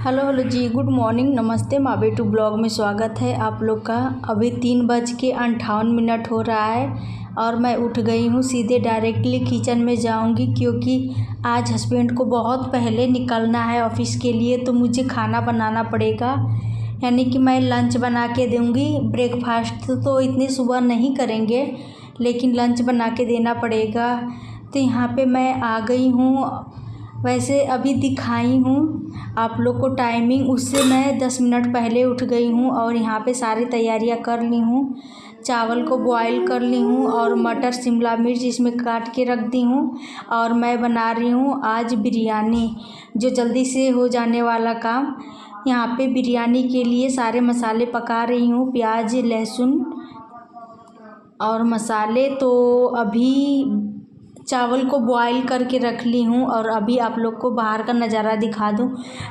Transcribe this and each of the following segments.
Hello hello जी, good morning, नमस्ते। माँ बेटू ब्लॉग में स्वागत है आप लोग का। अभी 3:58 हो रहा है और मैं उठ गई हूँ। सीधे डायरेक्टली किचन में जाऊँगी क्योंकि आज हस्बैंड को बहुत पहले निकलना है ऑफ़िस के लिए, तो मुझे खाना बनाना पड़ेगा। यानी कि मैं लंच बना के दूँगी। ब्रेकफास्ट तो इतनी सुबह नहीं करेंगे, लेकिन लंच बना के देना पड़ेगा। तो यहाँ पे मैं आ गई हूँ। वैसे अभी दिखाई हूँ आप लोग को टाइमिंग, उससे मैं 10 मिनट पहले उठ गई हूँ और यहाँ पे सारी तैयारियाँ कर ली हूँ। चावल को बॉईल कर ली हूँ और मटर शिमला मिर्च इसमें काट के रख दी हूँ। और मैं बना रही हूँ आज बिरयानी, जो जल्दी से हो जाने वाला काम। यहाँ पे बिरयानी के लिए सारे मसाले पका रही हूँ, प्याज लहसुन और मसाले। तो अभी चावल को बॉईल करके रख ली हूँ और अभी आप लोग को बाहर का नज़ारा दिखा दूँ।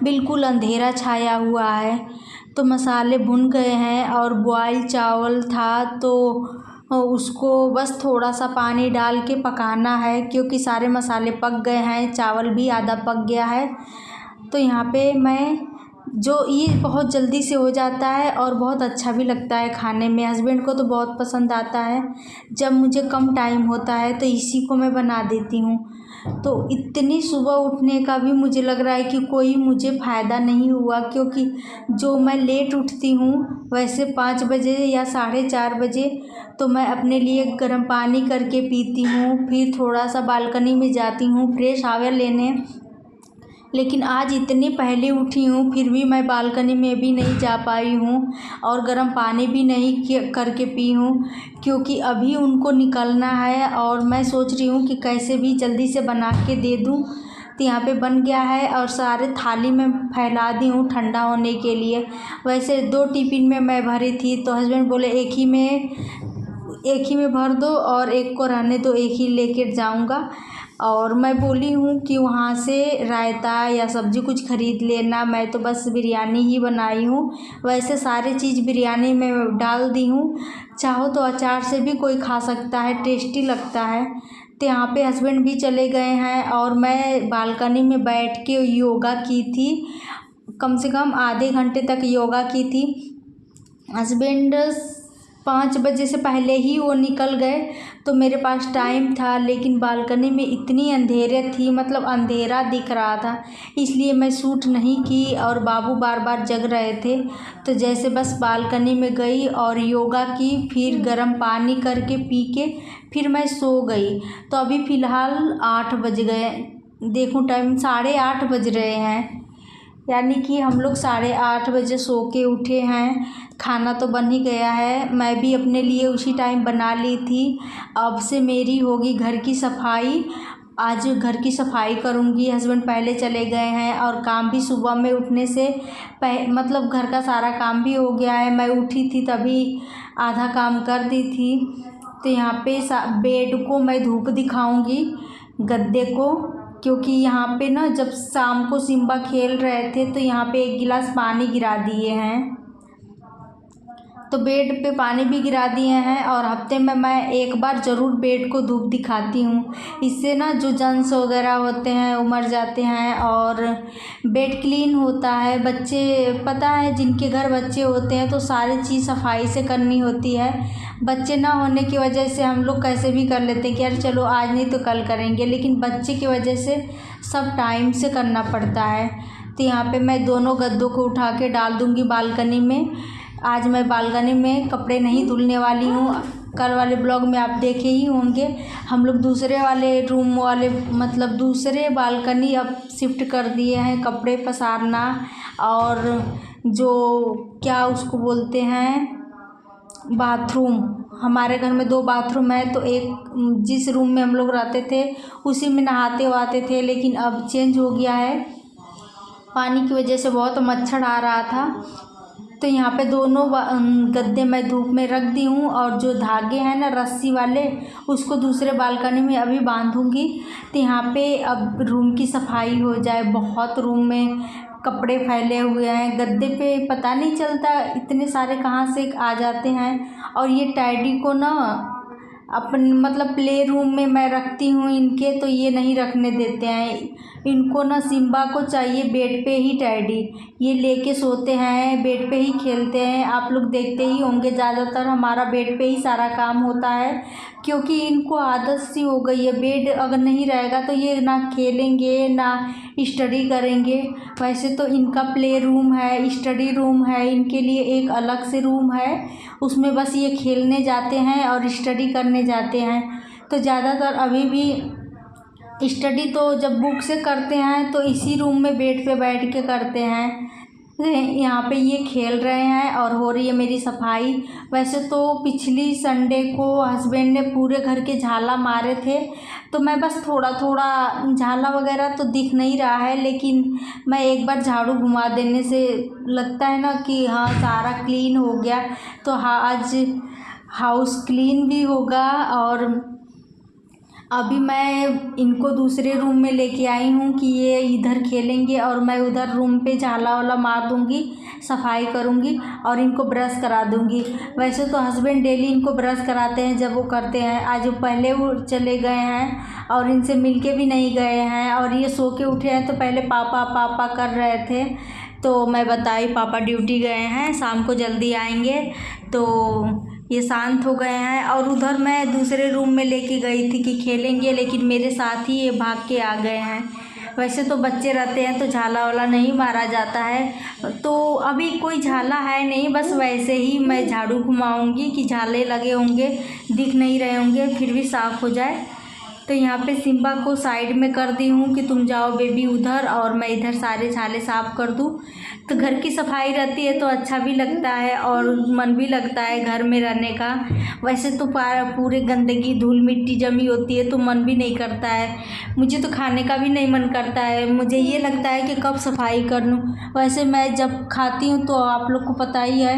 बिल्कुल अंधेरा छाया हुआ है, तो मसाले भुन गए हैं और बॉईल चावल था तो उसको बस थोड़ा सा पानी डाल के पकाना है, क्योंकि सारे मसाले पक गए हैं, चावल भी आधा पक गया है। तो यहाँ पे मैं ये बहुत जल्दी से हो जाता है और बहुत अच्छा भी लगता है खाने में। हस्बैंड को तो बहुत पसंद आता है। जब मुझे कम टाइम होता है तो इसी को मैं बना देती हूँ। तो इतनी सुबह उठने का भी मुझे लग रहा है कि कोई मुझे फ़ायदा नहीं हुआ, क्योंकि जो मैं लेट उठती हूँ वैसे 5 बजे या 4:30 बजे तो मैं अपने लिए गर्म पानी करके पीती हूँ। फिर थोड़ा सा बालकनी में जाती हूँ फ्रेश हवा लेने। लेकिन आज इतनी पहले उठी हूँ फिर भी मैं बालकनी में भी नहीं जा पाई हूँ और गर्म पानी भी नहीं करके पी हूँ, क्योंकि अभी उनको निकलना है और मैं सोच रही हूँ कि कैसे भी जल्दी से बना के दे दूँ। तो यहाँ पे बन गया है और सारे थाली में फैला दी हूँ ठंडा होने के लिए। वैसे 2 टिफ़िन में मैं भरी थी, तो हस्बैंड बोले एक ही में भर दो और एक को रहने दो, एक ही लेकर जाऊँगा। और मैं बोली हूँ कि वहाँ से रायता या सब्ज़ी कुछ ख़रीद लेना, मैं तो बस बिरयानी ही बनाई हूँ। वैसे सारी चीज़ बिरयानी में डाल दी हूँ। चाहो तो अचार से भी कोई खा सकता है, टेस्टी लगता है। तो यहाँ पे हस्बैंड भी चले गए हैं और मैं बालकनी में बैठ के योगा की थी। कम से कम आधे घंटे तक योगा की थी। हस्बैंड 5 बजे से पहले ही वो निकल गए, तो मेरे पास टाइम था। लेकिन बालकनी में इतनी अंधेरे थी, मतलब अंधेरा दिख रहा था, इसलिए मैं शूट नहीं की और बाबू बार बार जग रहे थे। तो जैसे बस बालकनी में गई और योगा की, फिर गर्म पानी करके पी के फिर मैं सो गई। तो अभी फ़िलहाल 8 बज गए, देखूँ टाइम 8:30 बज रहे हैं। यानी कि हम लोग 8:30 बजे सो के उठे हैं। खाना तो बन ही गया है, मैं भी अपने लिए उसी टाइम बना ली थी। अब से मेरी होगी घर की सफाई। आज घर की सफाई करूँगी। हस्बैंड पहले चले गए हैं और काम भी सुबह में उठने से मतलब घर का सारा काम भी हो गया है। मैं उठी थी तभी आधा काम कर दी थी। तो यहाँ पे बेड को मैं धूप दिखाऊँगी, गद्दे को, क्योंकि यहाँ पे ना जब शाम को सिम्बा खेल रहे थे तो यहाँ पे 1 गिलास पानी गिरा दिए हैं, तो बेड पे पानी भी गिरा दिए हैं। और हफ्ते में मैं एक बार ज़रूर बेड को धूप दिखाती हूँ। इससे ना जो जर्म्स वगैरह होते हैं वो मर जाते हैं और बेड क्लीन होता है। बच्चे, पता है जिनके घर बच्चे होते हैं तो सारी चीज़ सफाई से करनी होती है। बच्चे ना होने की वजह से हम लोग कैसे भी कर लेते हैं कि यार चलो आज नहीं तो कल करेंगे, लेकिन बच्चे की वजह से सब टाइम से करना पड़ता है। तो यहाँ पे मैं दोनों गद्दों को उठा के डाल दूँगी बालकनी में। आज मैं बालकनी में कपड़े नहीं धुलने वाली हूँ। कल वाले ब्लॉग में आप देखे ही होंगे, हम लोग दूसरे वाले रूम वाले मतलब दूसरे बालकनी अब शिफ्ट कर दिए हैं। कपड़े पसारना और जो क्या उसको बोलते हैं, बाथरूम, हमारे घर में 2 बाथरूम है, तो एक जिस रूम में हम लोग रहते थे उसी में नहाते वाते थे, लेकिन अब चेंज हो गया है। पानी की वजह से बहुत मच्छर आ रहा था। तो यहाँ पे दोनों गद्दे मैं धूप में रख दी हूँ और जो धागे हैं ना रस्सी वाले, उसको दूसरे बालकनी में अभी बांधूँगी। तो यहाँ पे अब रूम की सफाई हो जाए। बहुत रूम में कपड़े फैले हुए हैं, गद्दे पे पता नहीं चलता इतने सारे कहाँ से आ जाते हैं। और ये टैडी को ना अपन मतलब प्ले रूम में मैं रखती हूँ इनके, तो ये नहीं रखने देते हैं। इनको ना सिम्बा को चाहिए बेड पे ही टैडी, ये लेके सोते हैं, बेड पे ही खेलते हैं। आप लोग देखते ही होंगे ज़्यादातर हमारा बेड पे ही सारा काम होता है, क्योंकि इनको आदत सी हो गई है। बेड अगर नहीं रहेगा तो ये ना खेलेंगे ना स्टडी करेंगे। वैसे तो इनका प्ले रूम है, स्टडी रूम है, इनके लिए एक अलग से रूम है, उसमें बस ये खेलने जाते हैं और स्टडी करने जाते हैं। तो ज़्यादातर अभी भी स्टडी तो जब बुक से करते हैं तो इसी रूम में बेड पे बैठ के करते हैं। यहाँ पे ये खेल रहे हैं और हो रही है मेरी सफाई। वैसे तो पिछली संडे को हस्बैंड ने पूरे घर के झाला मारे थे, तो मैं बस थोड़ा थोड़ा झाला वगैरह तो दिख नहीं रहा है, लेकिन मैं एक बार झाड़ू घुमा देने से लगता है ना कि हाँ सारा क्लीन हो गया। तो हाँ, आज हाउस क्लीन भी होगा। और अभी मैं इनको दूसरे रूम में लेके आई हूँ कि ये इधर खेलेंगे और मैं उधर रूम पे झाला वाला मार दूँगी, सफाई करूँगी और इनको ब्रश करा दूँगी। वैसे तो हस्बैंड डेली इनको ब्रश कराते हैं जब वो करते हैं। आज वो पहले वो चले गए हैं और इनसे मिलके भी नहीं गए हैं, और ये सो के उठे हैं तो पहले पापा पापा कर रहे थे। तो मैं बताई पापा ड्यूटी गए हैं, शाम को जल्दी आएंगे। तो ये शांत हो गए हैं। और उधर मैं दूसरे रूम में लेके गई थी कि खेलेंगे, लेकिन मेरे साथ ही ये भाग के आ गए हैं। वैसे तो बच्चे रहते हैं तो झाला वाला नहीं मारा जाता है, तो अभी कोई झाला है नहीं, बस वैसे ही मैं झाड़ू घुमाऊंगी कि झाले लगे होंगे, दिख नहीं रहे होंगे, फिर भी साफ़ हो जाए। तो यहाँ पे सिम्बा को साइड में कर दी हूँ कि तुम जाओ बेबी उधर और मैं इधर सारे झाले साफ़ कर दूँ। तो घर की सफाई रहती है तो अच्छा भी लगता है और मन भी लगता है घर में रहने का। वैसे तो पूरे गंदगी धूल मिट्टी जमी होती है तो मन भी नहीं करता है, मुझे तो खाने का भी नहीं मन करता है। मुझे ये लगता है कि कब सफाई कर लूँ। वैसे मैं जब खाती हूँ तो आप लोग को पता ही है,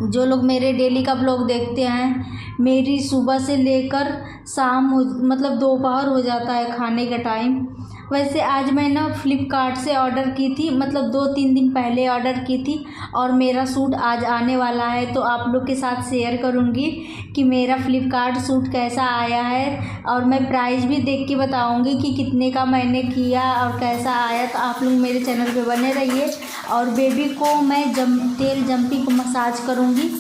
जो लोग मेरे डेली का ब्लॉग देखते हैं, मेरी सुबह से लेकर शाम मतलब दोपहर हो जाता है खाने का टाइम। वैसे आज मैं ना फ्लिपकार्ट से ऑर्डर की थी, मतलब 2-3 दिन पहले ऑर्डर की थी, और मेरा सूट आज आने वाला है। तो आप लोग के साथ शेयर करूंगी कि मेरा फ्लिपकार्ट सूट कैसा आया है, और मैं प्राइस भी देख के बताऊंगी कि कितने का मैंने किया और कैसा आया। तो आप लोग मेरे चैनल पे बने रहिए। और बेबी को मैं तेल जंपिंग मसाज करूंगी,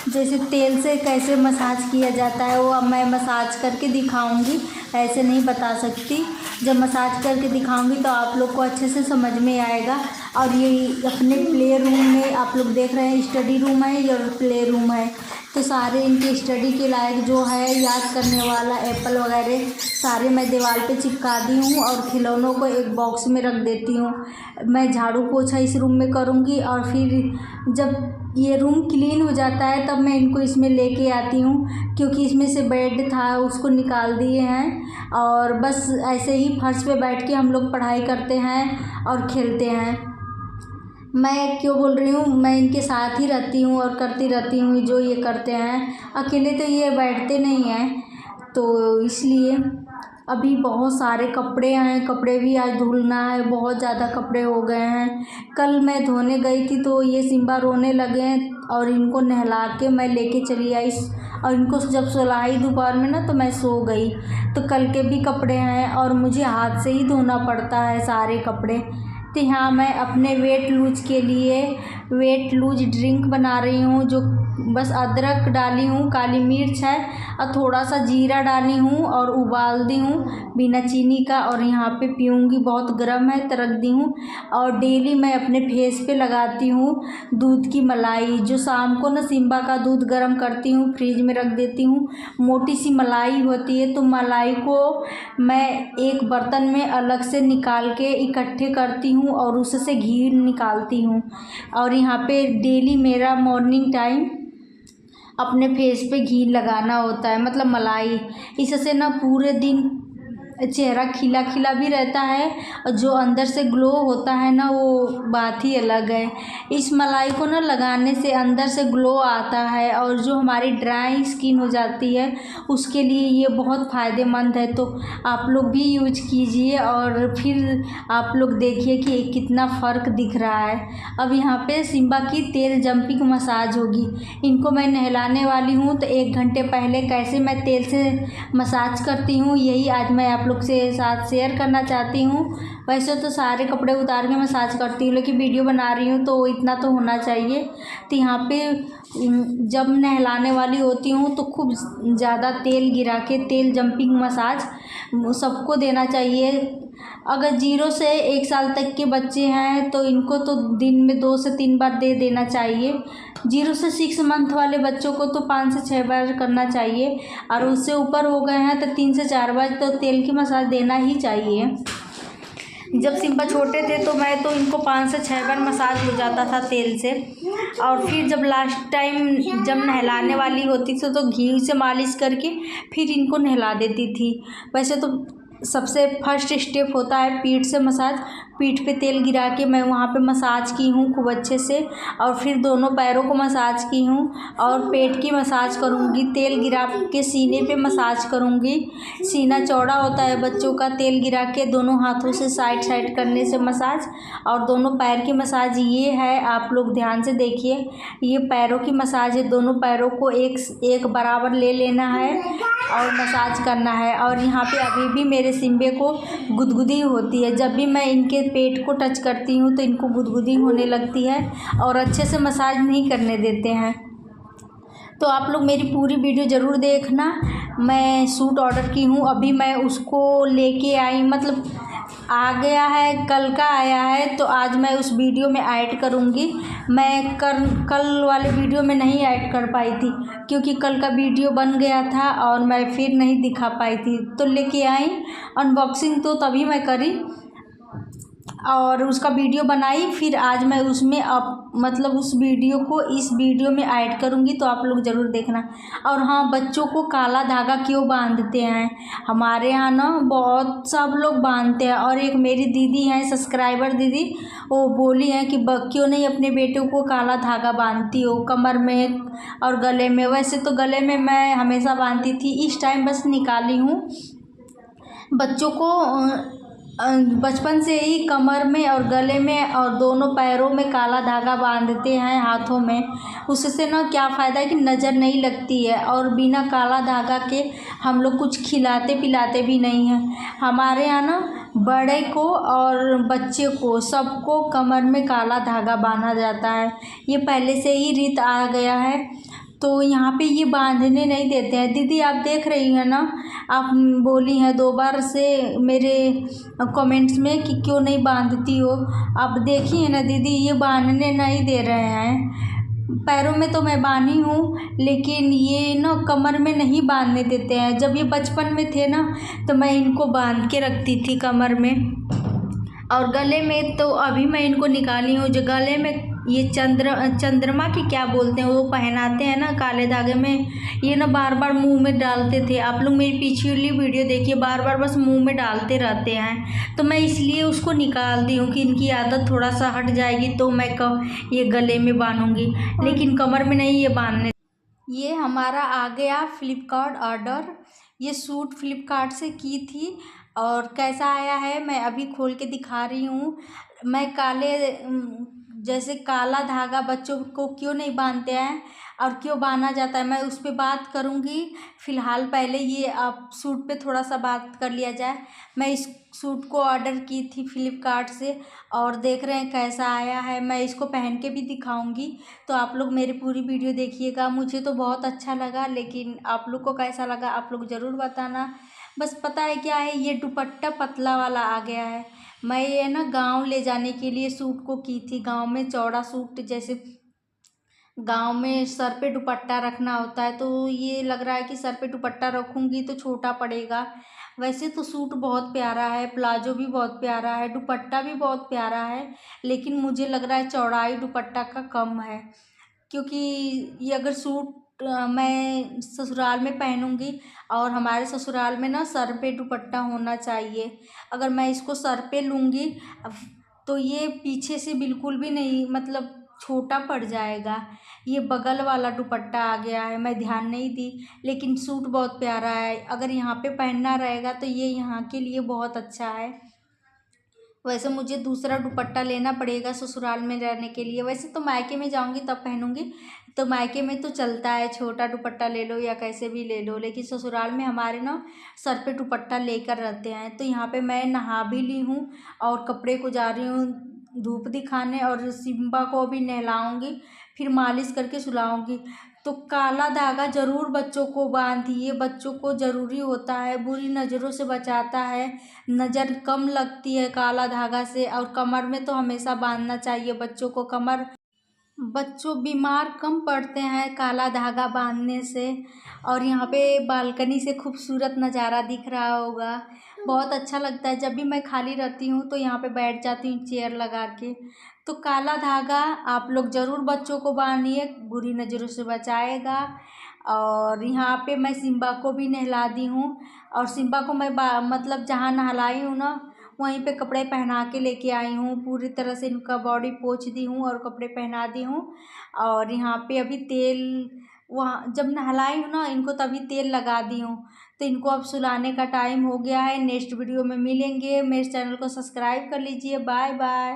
जैसे तेल से कैसे मसाज किया जाता है वो अब मैं मसाज करके दिखाऊंगी, ऐसे नहीं बता सकती। जब मसाज करके दिखाऊंगी तो आप लोग को अच्छे से समझ में आएगा। और ये अपने प्ले रूम में आप लोग देख रहे हैं, स्टडी रूम है या प्ले रूम है, तो सारे इनके स्टडी के लायक जो है याद करने वाला एप्पल वगैरह सारे मैं दीवार पे चिपका दी हूँ और खिलौनों को एक बॉक्स में रख देती हूँ। मैं झाड़ू पोछा इस रूम में करूँगी और फिर जब ये रूम क्लीन हो जाता है तब मैं इनको इसमें लेके आती हूँ, क्योंकि इसमें से बेड था उसको निकाल दिए हैं। और बस ऐसे ही फर्श पे बैठ के हम लोग पढ़ाई करते हैं और खेलते हैं। मैं क्यों बोल रही हूँ, मैं इनके साथ ही रहती हूँ और करती रहती हूँ जो ये करते हैं, अकेले तो ये बैठते नहीं हैं, तो इसलिए। अभी बहुत सारे कपड़े हैं, कपड़े भी आज धुलना है, बहुत ज़्यादा कपड़े हो गए हैं। कल मैं धोने गई थी तो ये सिम्बा रोने लगे और इनको नहला के मैं लेके चली आई, और इनको जब सुलाई दोपहर में ना तो मैं सो गई। तो कल के भी कपड़े हैं और मुझे हाथ से ही धोना पड़ता है सारे कपड़े। तो यहाँ मैं अपने वेट लूज के लिए वेट लूज ड्रिंक बना रही हूँ, जो बस अदरक डाली हूँ, काली मिर्च है और थोड़ा सा जीरा डाली हूँ और उबाल दी हूँ बिना चीनी का, और यहाँ पे पीऊँगी। बहुत गर्म है तो रख दी हूँ। और डेली मैं अपने फेस पे लगाती हूँ दूध की मलाई, जो शाम को ना सिम्बा का दूध गर्म करती हूँ, फ्रिज में रख देती हूँ। मोटी सी मलाई होती है, तो मलाई को मैं एक बर्तन में अलग से निकाल के इकट्ठे करती हूँ और उससे घी निकालती हूँ। और यहाँ पे डेली मेरा मॉर्निंग टाइम अपने फेस पे घी लगाना होता है, मतलब मलाई। इससे ना पूरे दिन चेहरा खिला खिला भी रहता है और जो अंदर से ग्लो होता है ना वो बात ही अलग है। इस मलाई को ना लगाने से अंदर से ग्लो आता है, और जो हमारी ड्राई स्किन हो जाती है उसके लिए ये बहुत फ़ायदेमंद है। तो आप लोग भी यूज कीजिए और फिर आप लोग देखिए कि कितना फ़र्क दिख रहा है। अब यहाँ पे सिम्बा की तेल जंपिंग मसाज होगी। इनको मैं नहलाने वाली हूँ, तो 1 घंटे पहले कैसे मैं तेल से मसाज करती हूँ यही आज मैं आप आप लोग से साथ शेयर करना चाहती हूँ। वैसे तो सारे कपड़े उतार के मसाज करती हूँ, लेकिन वीडियो बना रही हूँ तो इतना तो होना चाहिए। तो यहाँ पे जब नहलाने वाली होती हूँ तो खूब ज़्यादा तेल गिरा के तेल जंपिंग मसाज सबको देना चाहिए। अगर 0 से 1 साल तक के बच्चे हैं तो इनको तो दिन में 2 से 3 बार दे देना चाहिए। 0 से 6 मंथ वाले बच्चों को तो 5 से 6 बार करना चाहिए, और उससे ऊपर हो गए हैं तो 3 से 4 बार तो तेल की मसाज देना ही चाहिए। जब सिम्पा छोटे थे तो मैं तो इनको 5 से 6 बार मसाज हो जाता था तेल से, और फिर जब लास्ट टाइम जब नहलाने वाली होती थी तो घी से मालिश करके फिर इनको नहला देती थी। वैसे तो सबसे फर्स्ट स्टेप होता है पीठ से मसाज। पीठ पे तेल गिरा के मैं वहाँ पे मसाज की हूँ खूब अच्छे से, और फिर दोनों पैरों को मसाज की हूँ, और पेट की मसाज करूँगी। तेल गिरा के सीने पे मसाज करूँगी। सीना चौड़ा होता है बच्चों का, तेल गिरा के दोनों हाथों से साइड साइड करने से मसाज, और दोनों पैर की मसाज ये है। आप लोग ध्यान से देखिए, ये पैरों की मसाज है। दोनों पैरों को एक बराबर ले लेना है और मसाज करना है। और यहाँ पे अभी भी मेरे सिम्बे को गुदगुदी होती है। जब भी मैं इनके पेट को टच करती हूँ तो इनको गुदगुदी होने लगती है और अच्छे से मसाज नहीं करने देते हैं। तो आप लोग मेरी पूरी वीडियो ज़रूर देखना। मैं सूट ऑर्डर की हूँ, अभी मैं उसको लेके आई, मतलब आ गया है, कल का आया है, तो आज मैं उस वीडियो में ऐड करूँगी। मैं कल वाले वीडियो में नहीं ऐड कर पाई थी क्योंकि कल का वीडियो बन गया था और मैं फिर नहीं दिखा पाई थी, तो लेके आई। अनबॉक्सिंग तो तभी मैं करी और उसका वीडियो बनाई, फिर आज मैं उसमें मतलब उस वीडियो को इस वीडियो में ऐड करूँगी, तो आप लोग ज़रूर देखना। और हाँ, बच्चों को काला धागा क्यों बांधते हैं? हमारे यहाँ ना बहुत सब लोग बांधते हैं, और एक मेरी दीदी हैं, सब्सक्राइबर दीदी, वो बोली हैं कि क्यों नहीं अपने बेटे को काला धागा बांधती हो कमर में और गले में। वैसे तो गले में मैं हमेशा बांधती थी, इस टाइम बस निकाली हूँ। बच्चों को बचपन से ही कमर में और गले में और दोनों पैरों में काला धागा बांधते हैं, हाथों में। उससे ना क्या फ़ायदा है कि नज़र नहीं लगती है, और बिना काला धागा के हम लोग कुछ खिलाते पिलाते भी नहीं हैं। हमारे यहाँ ना बड़े को और बच्चे को सबको कमर में काला धागा बांधा जाता है, ये पहले से ही रीत आ गया है। तो यहाँ पे ये बांधने नहीं देते हैं। दीदी आप देख रही हैं ना, आप बोली हैं 2 बार से मेरे कमेंट्स में कि क्यों नहीं बांधती हो। आप देखिए ना दीदी, ये बांधने नहीं दे रहे हैं। पैरों में तो मैं बांधी हूँ, लेकिन ये ना कमर में नहीं बांधने देते हैं। जब ये बचपन में थे ना तो मैं इनको बांध के रखती थी कमर में, और गले में तो अभी मैं इनको निकाली हूँ। जो गले में ये चंद्रमा की क्या बोलते हैं वो पहनाते हैं ना काले धागे में, ये ना बार बार मुंह में डालते थे। आप लोग मेरी पिछली वीडियो देखिए, बार बार बस मुंह में डालते रहते हैं, तो मैं इसलिए उसको निकाल दी हूँ कि इनकी आदत थोड़ा सा हट जाएगी तो मैं ये गले में बांधूँगी, लेकिन कमर में नहीं ये बांधने। ये हमारा आ गया फ्लिपकार्ट ऑर्डर। ये सूट फ्लिपकार्ट से की थी, और कैसा आया है मैं अभी खोल के दिखा रही हूँ। मैं जैसे काला धागा बच्चों को क्यों नहीं बांधते हैं और क्यों बांधा जाता है, मैं उस पर बात करूँगी। फ़िलहाल पहले ये आप सूट पे थोड़ा सा बात कर लिया जाए। मैं इस सूट को ऑर्डर की थी फ्लिपकार्ट से, और देख रहे हैं कैसा आया है। मैं इसको पहन के भी दिखाऊंगी, तो आप लोग मेरी पूरी वीडियो देखिएगा। मुझे तो बहुत अच्छा लगा, लेकिन आप लोग को कैसा लगा आप लोग ज़रूर बताना। बस पता है क्या है, ये दुपट्टा पतला वाला आ गया है। मैं ये ना गांव ले जाने के लिए सूट को की थी। गांव में चौड़ा सूट, जैसे गांव में सर पे दुपट्टा रखना होता है, तो ये लग रहा है कि सर पे दुपट्टा रखूँगी तो छोटा पड़ेगा। वैसे तो सूट बहुत प्यारा है, प्लाजो भी बहुत प्यारा है, दुपट्टा भी बहुत प्यारा है, लेकिन मुझे लग रहा है चौड़ाई दुपट्टा का कम है, क्योंकि ये अगर सूट मैं ससुराल में पहनूंगी, और हमारे ससुराल में ना सर पे दुपट्टा होना चाहिए। अगर मैं इसको सर पे लूँगी तो ये पीछे से बिल्कुल भी नहीं, मतलब छोटा पड़ जाएगा। ये बगल वाला दुपट्टा आ गया है, मैं ध्यान नहीं दी, लेकिन सूट बहुत प्यारा है। अगर यहाँ पे पहनना रहेगा तो ये यहाँ के लिए बहुत अच्छा है। वैसे मुझे दूसरा दुपट्टा लेना पड़ेगा ससुराल में रहने के लिए। वैसे तो मायके में जाऊंगी तब पहनूंगी, तो मायके में तो चलता है छोटा दुपट्टा ले लो या कैसे भी ले लो, लेकिन ससुराल में हमारे ना सर पे दुपट्टा लेकर रहते हैं। तो यहाँ पे मैं नहा भी ली हूँ और कपड़े को जा रही हूँ धूप दिखाने, और सिम्बा को भी नहलाऊँगी, फिर मालिश करके सुलाऊँगी। तो काला धागा ज़रूर बच्चों को बांधिए, बच्चों को ज़रूरी होता है, बुरी नज़रों से बचाता है, नज़र कम लगती है काला धागा से। और कमर में तो हमेशा बांधना चाहिए बच्चों को, कमर बच्चों बीमार कम पड़ते हैं काला धागा बांधने से। और यहाँ पे बालकनी से खूबसूरत नज़ारा दिख रहा होगा, बहुत अच्छा लगता है। जब भी मैं खाली रहती हूँ तो यहाँ पे बैठ जाती हूँ चेयर लगा के। तो काला धागा आप लोग ज़रूर बच्चों को बांधिए, बुरी नज़रों से बचाएगा। और यहाँ पे मैं सिम्बा को भी नहला दी हूँ, और सिम्बा को मैं मतलब जहाँ नहलाई हूँ ना वहीं पे कपड़े पहना के लेके आई हूँ, पूरी तरह से इनका बॉडी पोंछ दी हूँ और कपड़े पहना दी हूँ। और यहाँ पे अभी तेल, वहाँ जब नहलाई हूँ ना इनको तभी तेल लगा दी हूँ। तो इनको अब सुलाने का टाइम हो गया है। नेक्स्ट वीडियो में मिलेंगे, मेरे चैनल को सब्सक्राइब कर लीजिए। Bye bye.